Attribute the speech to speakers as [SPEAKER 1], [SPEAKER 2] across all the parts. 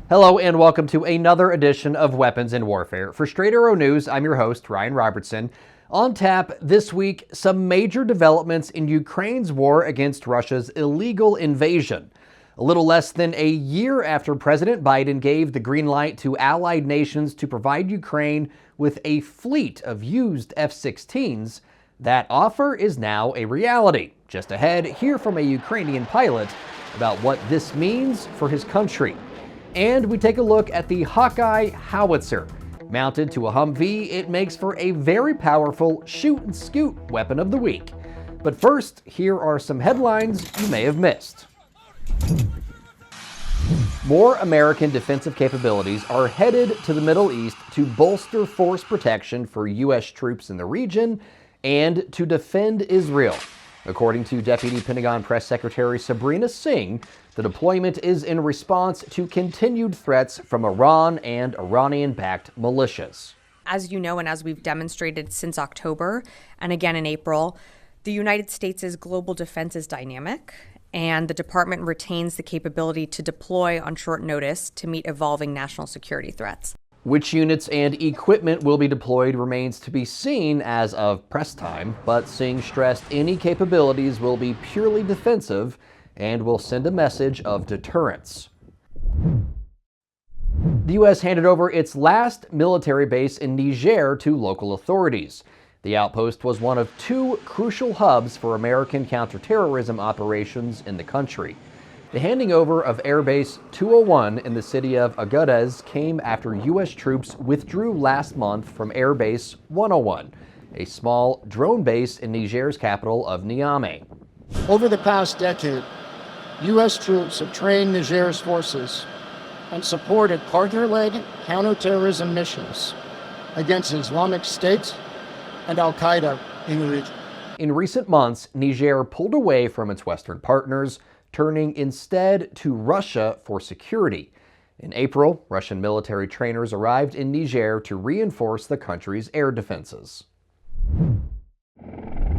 [SPEAKER 1] Hello and welcome to another edition of Weapons in Warfare. For Straight Arrow News, I'm your host, Ryan Robertson. On tap this week, some major developments in Ukraine's war against Russia's illegal invasion. A little less than a year after President Biden gave the green light to allied nations to provide Ukraine with a fleet of used F-16s, that offer is now a reality. Just ahead, hear from a Ukrainian pilot about what this means for his country. And we take a look at the Hawkeye howitzer. Mounted to a Humvee, it makes for a very powerful shoot-and-scoot weapon of the week. But first, here are some headlines you may have missed. More American defensive capabilities are headed to the Middle East to bolster force protection for U.S. troops in the region and to defend Israel. According to Deputy Pentagon Press Secretary Sabrina Singh, the deployment is in response to continued threats from Iran and Iranian-backed militias.
[SPEAKER 2] As you know, and as we've demonstrated since October and again in April, the United States' global defense is dynamic, and the department retains the capability to deploy on short notice to meet evolving national security threats.
[SPEAKER 1] Which units and equipment will be deployed remains to be seen as of press time, but Singh stressed any capabilities will be purely defensive and will send a message of deterrence. The U.S. handed over its last military base in Niger to local authorities. The outpost was one of two crucial hubs for American counterterrorism operations in the country. The handing over of Air Base 201 in the city of Agadez came after U.S. troops withdrew last month from Air Base 101, a small drone base in Niger's capital of Niamey.
[SPEAKER 3] Over the past decade, U.S. troops have trained Niger's forces and supported partner-led counterterrorism missions against Islamic State and Al-Qaeda in the region.
[SPEAKER 1] In recent months, Niger pulled away from its Western partners, turning instead to Russia for security. In April, Russian military trainers arrived in Niger to reinforce the country's air defenses.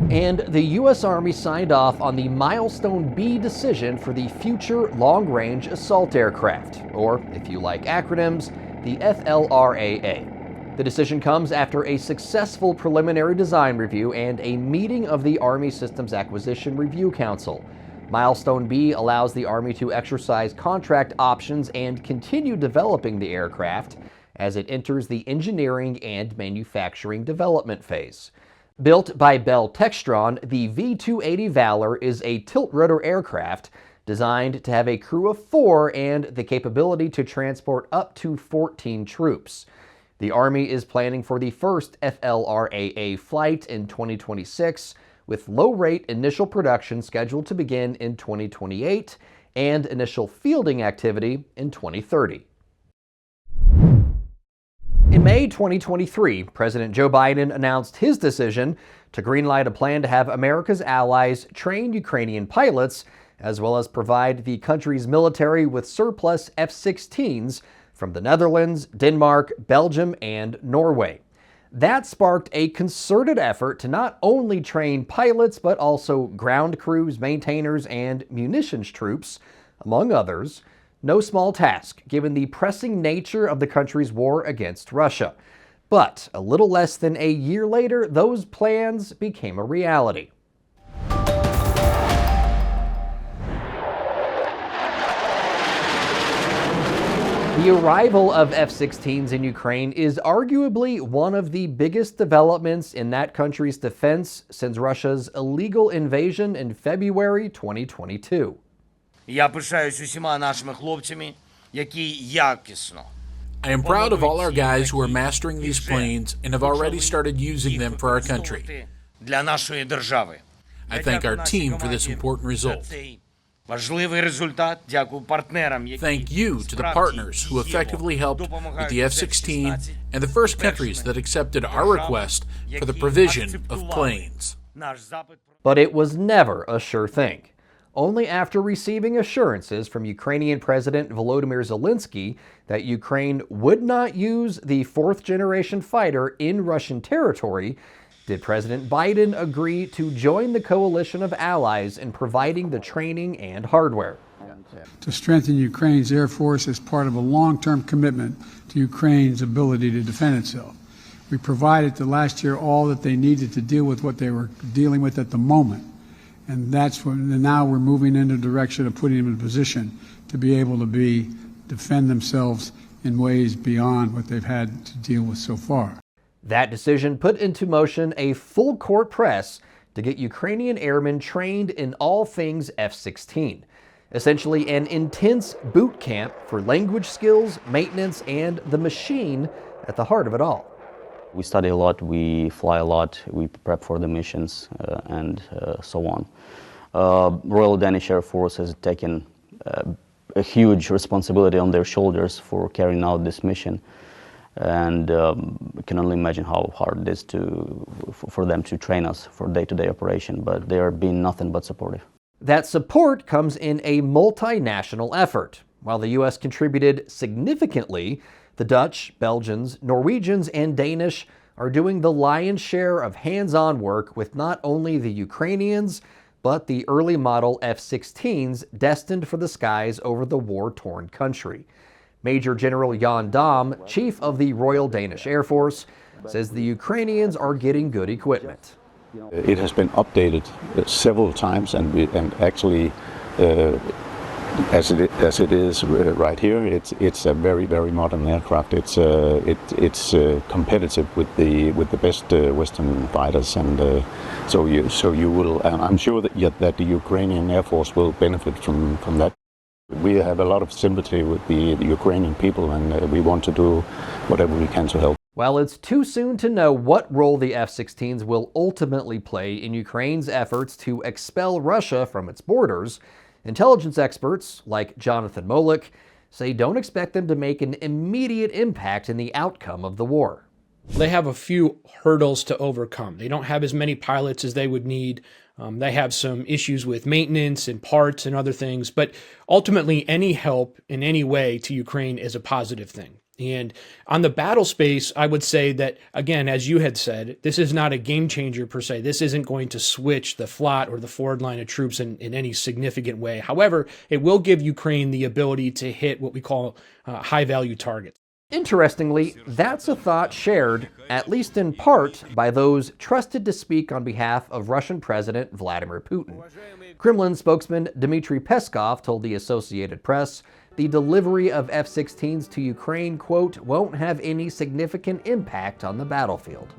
[SPEAKER 1] And the U.S. Army signed off on the Milestone B decision for the Future Long-Range Assault Aircraft, or, if you like acronyms, the FLRAA. The decision comes after a successful preliminary design review and a meeting of the Army Systems Acquisition Review Council. Milestone B allows the Army to exercise contract options and continue developing the aircraft as it enters the engineering and manufacturing development phase. Built by Bell Textron, the V-280 Valor is a tilt-rotor aircraft designed to have a crew of 4 and the capability to transport up to 14 troops. The Army is planning for the first FLRAA flight in 2026, with low-rate initial production scheduled to begin in 2028 and initial fielding activity in 2030. In May 2023, President Joe Biden announced his decision to greenlight a plan to have America's allies train Ukrainian pilots, as well as provide the country's military with surplus F-16s from the Netherlands, Denmark, Belgium, and Norway. That sparked a concerted effort to not only train pilots, but also ground crews, maintainers, and munitions troops, among others. No small task, given the pressing nature of the country's war against Russia. But a little less than a year later, those plans became a reality. The arrival of F-16s in Ukraine is arguably one of the biggest developments in that country's defense since Russia's illegal invasion in February 2022.
[SPEAKER 4] Я пишаюсь усіма нашими хлопцями, які якісно.
[SPEAKER 5] I am proud of all our guys who are mastering these planes and have already started using them for our country.
[SPEAKER 4] Для нашої держави.
[SPEAKER 5] I thank our team for this important result.
[SPEAKER 4] Важливий результат. Дякую партнерам, які
[SPEAKER 5] Thank you to the partners who effectively helped with the F-16 and the first countries that accepted our request for the provision of planes.
[SPEAKER 1] But it was never a sure thing. Only after receiving assurances from Ukrainian President Volodymyr Zelensky that Ukraine would not use the fourth-generation fighter in Russian territory did President Biden agree to join the coalition of allies in providing the training and hardware.
[SPEAKER 6] To strengthen Ukraine's Air Force as part of a long-term commitment to Ukraine's ability to defend itself. We provided to last year all that they needed to deal with what they were dealing with at the moment. And now we're moving in the direction of putting them in a position to be able to defend themselves in ways beyond what they've had to deal with so far.
[SPEAKER 1] That decision put into motion a full-court press to get Ukrainian airmen trained in all things F-16, essentially an intense boot camp for language skills, maintenance, and the machine at the heart of it all.
[SPEAKER 7] We study a lot, we fly a lot, we prep for the missions, and so on. Royal Danish Air Force has taken a huge responsibility on their shoulders for carrying out this mission. And I can only imagine how hard it is for them to train us for day-to-day operation, but they are being nothing but supportive.
[SPEAKER 1] That support comes in a multinational effort. While the U.S. contributed significantly, the Dutch, Belgians, Norwegians, and Danish are doing the lion's share of hands-on work with not only the Ukrainians, but the early model F-16s destined for the skies over the war-torn country. Major General Jan Dam, chief of the Royal Danish Air Force, says the Ukrainians are getting good equipment.
[SPEAKER 8] It has been updated several times, and actually, as it is right here, it's a very modern aircraft. It's competitive with the best Western fighters, and so you will. And I'm sure that the Ukrainian Air Force will benefit from that. We have a lot of sympathy with the Ukrainian people, and we want to do whatever we can to help.
[SPEAKER 1] While it's too soon to know what role the F-16s will ultimately play in Ukraine's efforts to expel Russia from its borders, intelligence experts like Jonathan Molick say don't expect them to make an immediate impact in the outcome of the war.
[SPEAKER 9] They have a few hurdles to overcome. They don't have as many pilots as they would need. They have some issues with maintenance and parts and other things, but ultimately any help in any way to Ukraine is a positive thing. And on the battle space, I would say that, again, as you had said, this is not a game changer per se. This isn't going to switch the FLOT or the forward line of troops in any significant way. However, it will give Ukraine the ability to hit what we call high-value targets.
[SPEAKER 1] Interestingly, that's a thought shared, at least in part, by those trusted to speak on behalf of Russian President Vladimir Putin. Kremlin spokesman Dmitry Peskov told the Associated Press the delivery of F-16s to Ukraine, quote, won't have any significant impact on the battlefield.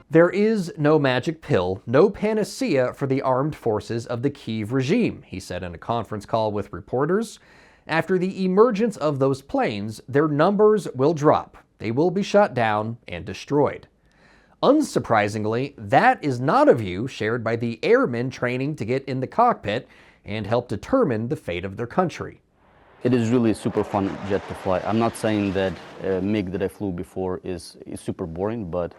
[SPEAKER 1] There is no magic pill, no panacea for the armed forces of the Kyiv regime, he said in a conference call with reporters. After the emergence of those planes, their numbers will drop. They will be shot down and destroyed. Unsurprisingly, that is not a view shared by the airmen training to get in the cockpit and help determine the fate of their country.
[SPEAKER 7] It is really a super fun jet to fly. I'm not saying that MiG that I flew before is super boring, but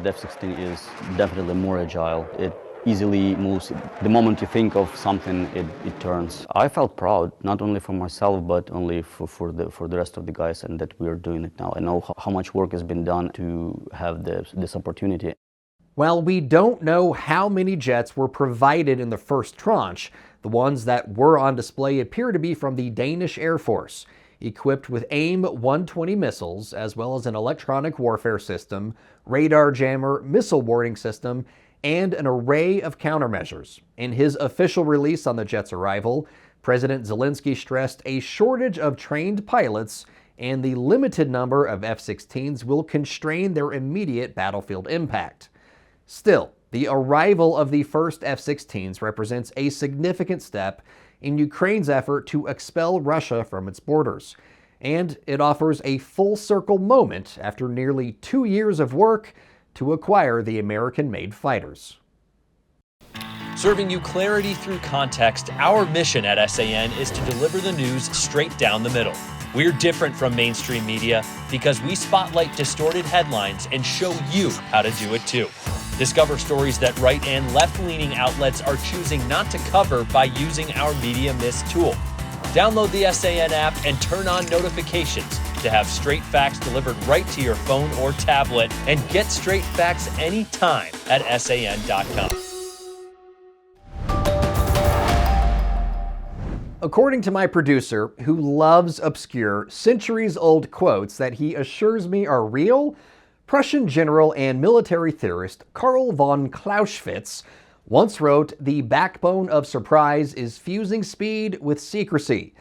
[SPEAKER 7] the F-16 is definitely more agile. It easily moves. The moment you think of something, it turns. I felt proud, not only for myself, but only for the rest of the guys, and that we are doing it now. I know how much work has been done to have this opportunity.
[SPEAKER 1] While we don't know how many jets were provided in the first tranche, the ones that were on display appear to be from the Danish Air Force, equipped with AIM-120 missiles, as well as an electronic warfare system, radar jammer, missile warning system, and an array of countermeasures. In his official release on the jet's arrival, President Zelensky stressed a shortage of trained pilots and the limited number of F-16s will constrain their immediate battlefield impact. Still, the arrival of the first F-16s represents a significant step in Ukraine's effort to expel Russia from its borders, and it offers a full-circle moment after nearly 2 years of work to acquire the American-made fighters.
[SPEAKER 10] Serving you clarity through context, our mission at SAN is to deliver the news straight down the middle. We're different from mainstream media because we spotlight distorted headlines and show you how to do it too. Discover stories that right and left-leaning outlets are choosing not to cover by using our Media Mist tool. Download the SAN app and turn on notifications to have straight facts delivered right to your phone or tablet, and get straight facts anytime at san.com.
[SPEAKER 1] According to my producer, who loves obscure, centuries-old quotes that he assures me are real, Prussian general and military theorist Karl von Clausewitz once wrote, "The backbone of surprise is fusing speed with secrecy."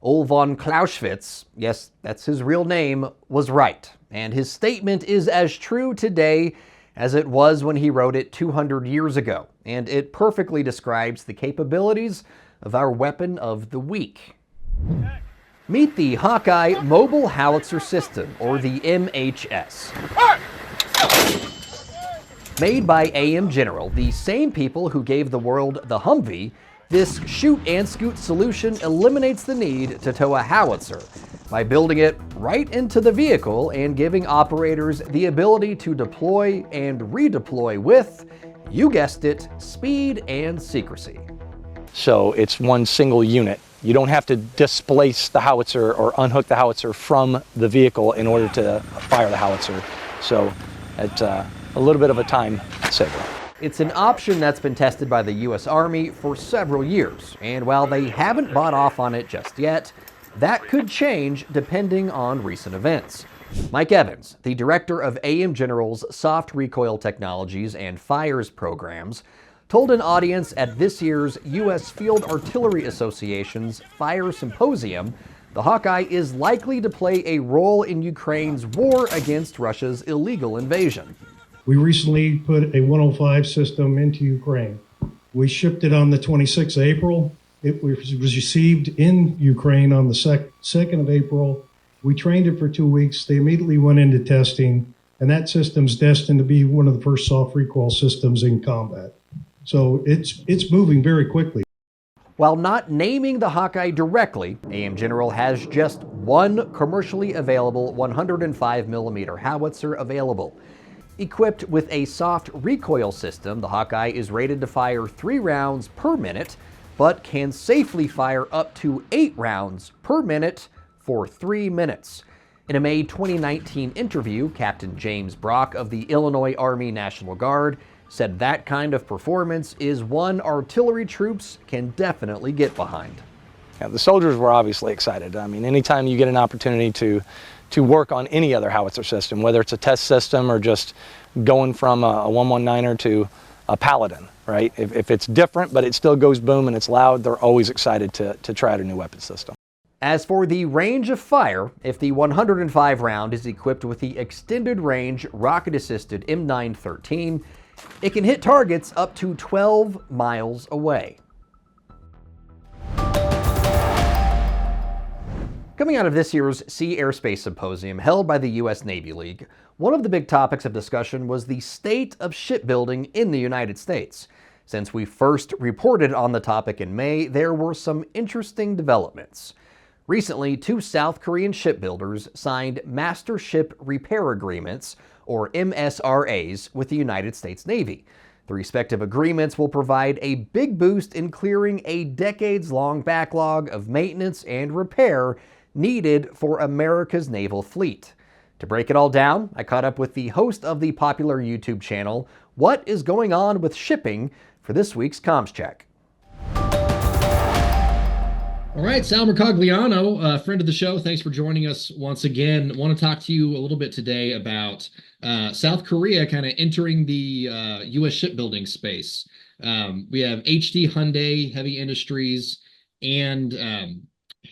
[SPEAKER 1] Old von Clausewitz, yes, that's his real name, was right, and his statement is as true today as it was when he wrote it 200 years ago, and it perfectly describes the capabilities of our weapon of the week. Meet the Hawkeye Mobile Howitzer System, or the MHS. Made by AM General, the same people who gave the world the Humvee, this shoot-and-scoot solution eliminates the need to tow a howitzer by building it right into the vehicle and giving operators the ability to deploy and redeploy with, you guessed it, speed and secrecy.
[SPEAKER 11] So it's one single unit. You don't have to displace the howitzer or unhook the howitzer from the vehicle in order to fire the howitzer. So it's a little bit of a time saver.
[SPEAKER 1] It's an option that's been tested by the U.S. Army for several years, and while they haven't bought off on it just yet, that could change depending on recent events. Mike Evans, the director of AM General's Soft Recoil Technologies and Fires programs, told an audience at this year's U.S. Field Artillery Association's Fire Symposium the Hawkeye is likely to play a role in Ukraine's war against Russia's illegal invasion.
[SPEAKER 12] We recently put a 105 system into Ukraine. We shipped it on the 26th of April. It was received in Ukraine on the 2nd of April. We trained it for 2 weeks. They immediately went into testing, and that system's destined to be one of the first soft recoil systems in combat. So it's moving very quickly.
[SPEAKER 1] While not naming the Hawkeye directly, AM General has just one commercially available 105mm howitzer available. Equipped with a soft recoil system, the Hawkeye is rated to fire 3 rounds per minute, but can safely fire up to 8 rounds per minute for 3 minutes. In a May 2019 interview, Captain James Brock of the Illinois Army National Guard said that kind of performance is one artillery troops can definitely get behind.
[SPEAKER 11] Yeah, the soldiers were obviously excited. I mean, anytime you get an opportunity to work on any other howitzer system, whether it's a test system or just going from a 119er to a Paladin, right? If it's different, but it still goes boom and it's loud, they're always excited to try out a new weapon system.
[SPEAKER 1] As for the range of fire, if the 105 round is equipped with the extended range rocket-assisted M913, it can hit targets up to 12 miles away. Coming out of this year's Sea Airspace Symposium held by the U.S. Navy League, one of the big topics of discussion was the state of shipbuilding in the United States. Since we first reported on the topic in May, there were some interesting developments. Recently, 2 South Korean shipbuilders signed Master Ship Repair Agreements, or MSRAs, with the United States Navy. The respective agreements will provide a big boost in clearing a decades-long backlog of maintenance and repair needed for America's naval fleet. To break it all down, I caught up with the host of the popular YouTube channel, What is Going On with Shipping, for this week's Comms Check.
[SPEAKER 13] All right, Sal Mercogliano, friend of the show, thanks for joining us once again. I want to talk to you a little bit today about South Korea kind of entering the U.S. shipbuilding space. We have HD Hyundai Heavy Industries and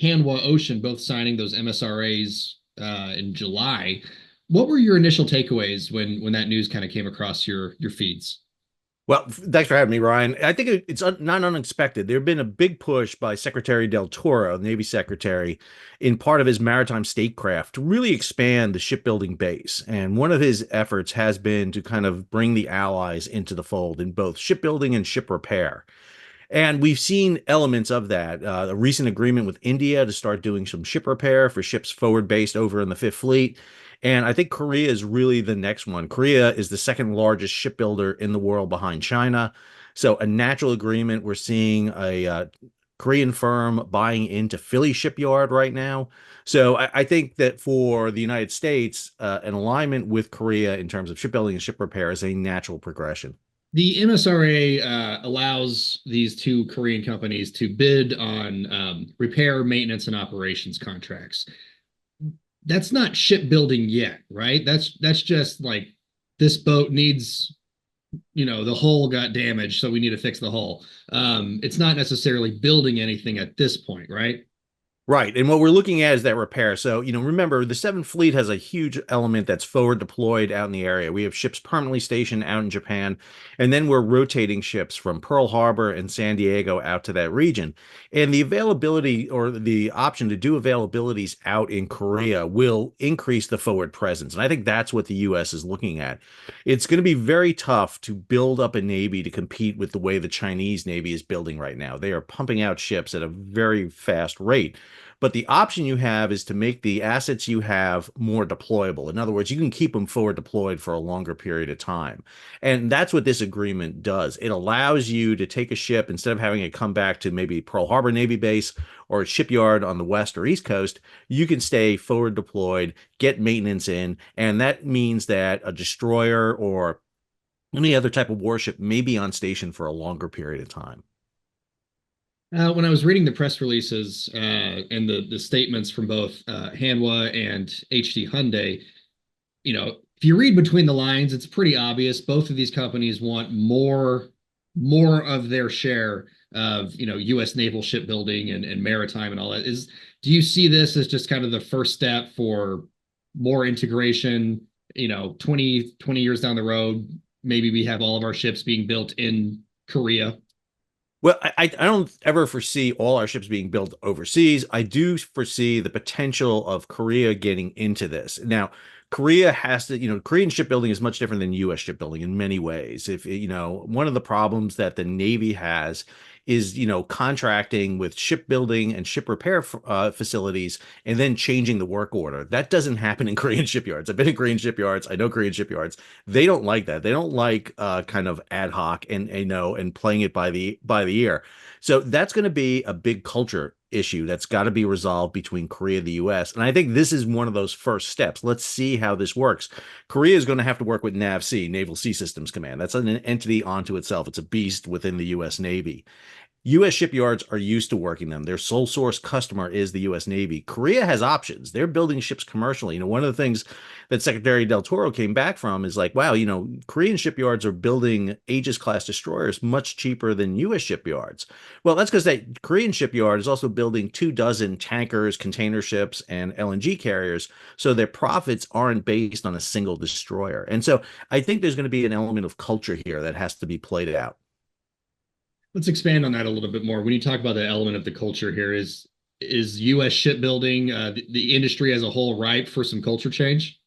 [SPEAKER 13] Hanwha Ocean both signing those MSRAs in July. What were your initial takeaways when that news kind of came across your feeds?
[SPEAKER 14] Well, thanks for having me, Ryan. I think it's not unexpected. There had been a big push by Secretary Del Toro, Navy Secretary, in part of his maritime statecraft to really expand the shipbuilding base. And one of his efforts has been to kind of bring the allies into the fold in both shipbuilding and ship repair. And we've seen elements of that. A recent agreement with India to start doing some ship repair for ships forward-based over in the Fifth Fleet. And I think Korea is really the next one. Korea is the second largest shipbuilder in the world behind China. So a natural agreement. We're seeing a Korean firm buying into Philly Shipyard right now. So I think that for the United States, an alignment with Korea in terms of shipbuilding and ship repair is a natural progression.
[SPEAKER 13] The MSRA allows these two Korean companies to bid on repair, maintenance, and operations contracts. That's not shipbuilding yet, right? That's just like this boat needs, the hull got damaged, so we need to fix the hull. It's not necessarily building anything at this point, right?
[SPEAKER 14] Right. And what we're looking at is that repair. So, remember the 7th Fleet has a huge element that's forward deployed out in the area. We have ships permanently stationed out in Japan, and then we're rotating ships from Pearl Harbor and San Diego out to that region. And the availability or the option to do availabilities out in Korea will increase the forward presence. And I think that's what the U.S. is looking at. It's going to be very tough to build up a Navy to compete with the way the Chinese Navy is building right now. They are pumping out ships at a very fast rate. But the option you have is to make the assets you have more deployable. In other words, you can keep them forward deployed for a longer period of time. And that's what this agreement does. It allows you to take a ship, instead of having it come back to maybe Pearl Harbor Navy base or a shipyard on the west or east coast, you can stay forward deployed, get maintenance in, and that means that a destroyer or any other type of warship may be on station for a longer period of time.
[SPEAKER 13] When I was reading the press releases and the statements from both Hanwha and HD Hyundai, if you read between the lines, it's pretty obvious both of these companies want more of their share of U.S. naval shipbuilding and maritime and all that. Do you see this as just kind of the first step for more integration? 20 years down the road, maybe we have all of our ships being built in Korea.
[SPEAKER 14] Well, I don't ever foresee all our ships being built overseas. I do foresee the potential of Korea getting into this. Now, Korea has to, Korean shipbuilding is much different than U.S. shipbuilding in many ways. If, one of the problems that the Navy has is, contracting with shipbuilding and ship repair facilities and then changing the work order. That doesn't happen in Korean shipyards. I've been in Korean shipyards. I know Korean shipyards. They don't like that. They don't like kind of ad hoc and playing it by the ear. So that's going to be a big culture issue that's got to be resolved between Korea and the U.S. And I think this is one of those first steps. Let's see how this works. Korea is going to have to work with NAVSEA, Naval Sea Systems Command. That's an entity onto itself. It's a beast within the U.S. Navy. U.S. shipyards are used to working them. Their sole source customer is the U.S. Navy. Korea has options. They're building ships commercially. One of the things that Secretary Del Toro came back from is like, wow, Korean shipyards are building Aegis-class destroyers much cheaper than U.S. shipyards. Well, that's because that Korean shipyard is also building 24 tankers, container ships, and LNG carriers, so their profits aren't based on a single destroyer. And so I think there's going to be an element of culture here that has to be played out.
[SPEAKER 13] Let's expand on that a little bit more. When you talk about the element of the culture here, is U.S. shipbuilding, the industry as a whole, ripe for some culture change?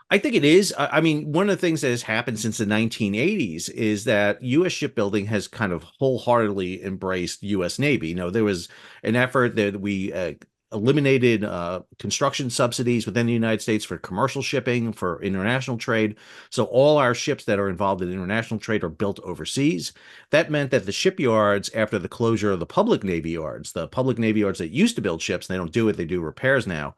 [SPEAKER 14] I think it is. I mean, one of the things that has happened since the 1980s is that U.S. shipbuilding has kind of wholeheartedly embraced U.S. Navy. There was an effort that we eliminated construction subsidies within the United States for commercial shipping, for international trade. So all our ships that are involved in international trade are built overseas. That meant that the shipyards, after the closure of the public Navy yards that used to build ships, they don't do it, they do repairs now.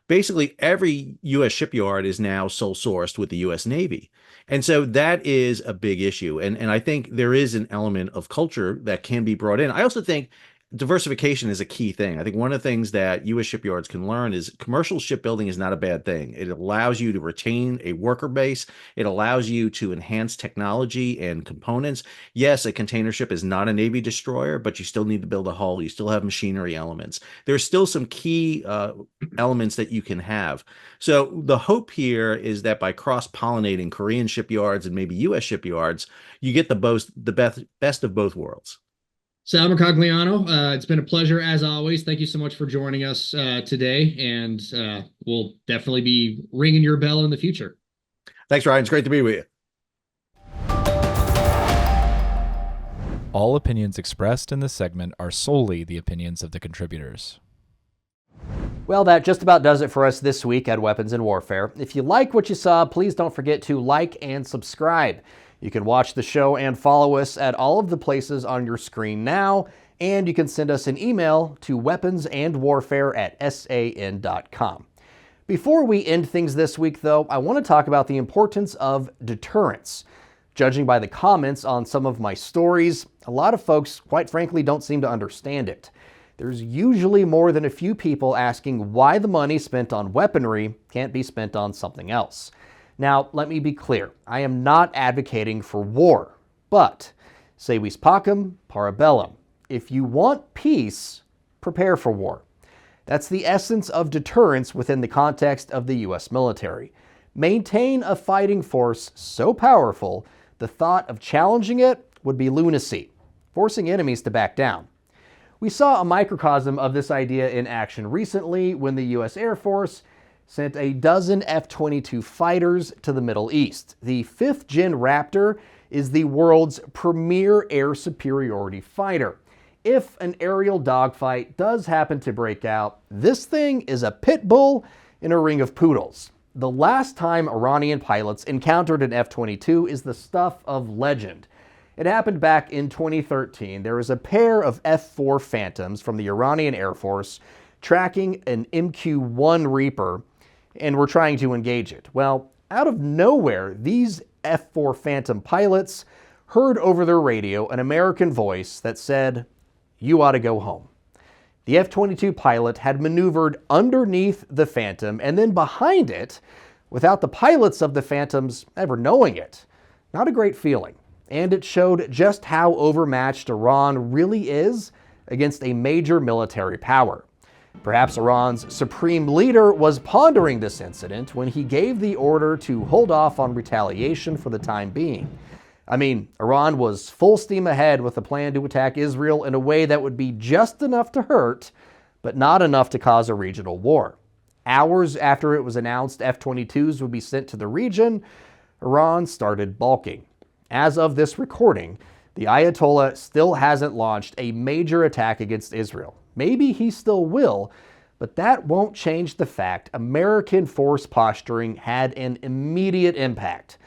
[SPEAKER 14] Basically, every U.S. shipyard is now sole sourced with the U.S. Navy. And so that is a big issue. And I think there is an element of culture that can be brought in. I also think diversification is a key thing. I think one of the things that U.S. shipyards can learn is commercial shipbuilding is not a bad thing. It allows you to retain a worker base. It allows you to enhance technology and components. Yes, a container ship is not a Navy destroyer, but you still need to build a hull. You still have machinery elements. There's still some key elements that you can have. So the hope here is that by cross-pollinating Korean shipyards and maybe U.S. shipyards, you get the best of both worlds.
[SPEAKER 13] Sal Mercogliano, it's been a pleasure as always. Thank you so much for joining us today, and we'll definitely be ringing your bell in the future.
[SPEAKER 14] Thanks, Ryan. It's great to be with you.
[SPEAKER 15] All opinions expressed in this segment are solely the opinions of the contributors.
[SPEAKER 1] Well, that just about does it for us this week at Weapons and Warfare. If you like what you saw, please don't forget to like and subscribe. You can watch the show and follow us at all of the places on your screen now, and you can send us an email to weaponsandwarfare@san.com. Before we end things this week, though, I want to talk about the importance of deterrence. Judging by the comments on some of my stories, a lot of folks, quite frankly, don't seem to understand it. There's usually more than a few people asking why the money spent on weaponry can't be spent on something else. Now, let me be clear. I am not advocating for war, but se vis pacem, para bellum. If you want peace, prepare for war. That's the essence of deterrence within the context of the U.S. military. Maintain a fighting force so powerful, the thought of challenging it would be lunacy, forcing enemies to back down. We saw a microcosm of this idea in action recently when the U.S. Air Force sent a dozen F-22 fighters to the Middle East. The 5th Gen Raptor is the world's premier air superiority fighter. If an aerial dogfight does happen to break out, this thing is a pit bull in a ring of poodles. The last time Iranian pilots encountered an F-22 is the stuff of legend. It happened back in 2013. There was a pair of F-4 Phantoms from the Iranian Air Force tracking an MQ-1 Reaper and were trying to engage it. Well, out of nowhere, these F-4 Phantom pilots heard over their radio an American voice that said, "You ought to go home." The F-22 pilot had maneuvered underneath the Phantom and then behind it without the pilots of the Phantoms ever knowing it. Not a great feeling. And it showed just how overmatched Iran really is against a major military power. Perhaps Iran's supreme leader was pondering this incident when he gave the order to hold off on retaliation for the time being. I mean, Iran was full steam ahead with a plan to attack Israel in a way that would be just enough to hurt, but not enough to cause a regional war. Hours after it was announced F-22s would be sent to the region, Iran started balking. As of this recording, the Ayatollah still hasn't launched a major attack against Israel. Maybe he still will, but that won't change the fact American force posturing had an immediate impact,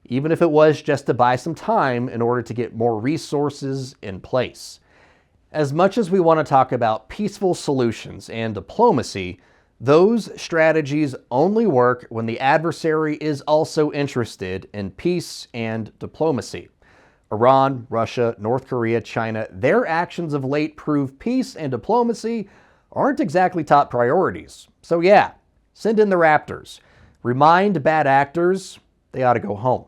[SPEAKER 1] even if it was just to buy some time in order to get more resources in place. As much as we want to talk about peaceful solutions and diplomacy, those strategies only work when the adversary is also interested in peace and diplomacy. Iran, Russia, North Korea, China, their actions of late prove peace and diplomacy aren't exactly top priorities. So yeah, send in the Raptors. Remind bad actors they ought to go home.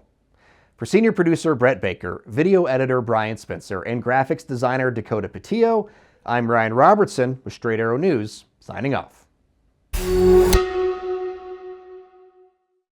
[SPEAKER 1] For senior producer Brett Baker, video editor Brian Spencer, and graphics designer Dakota Petillo, I'm Ryan Robertson with Straight Arrow News, signing off.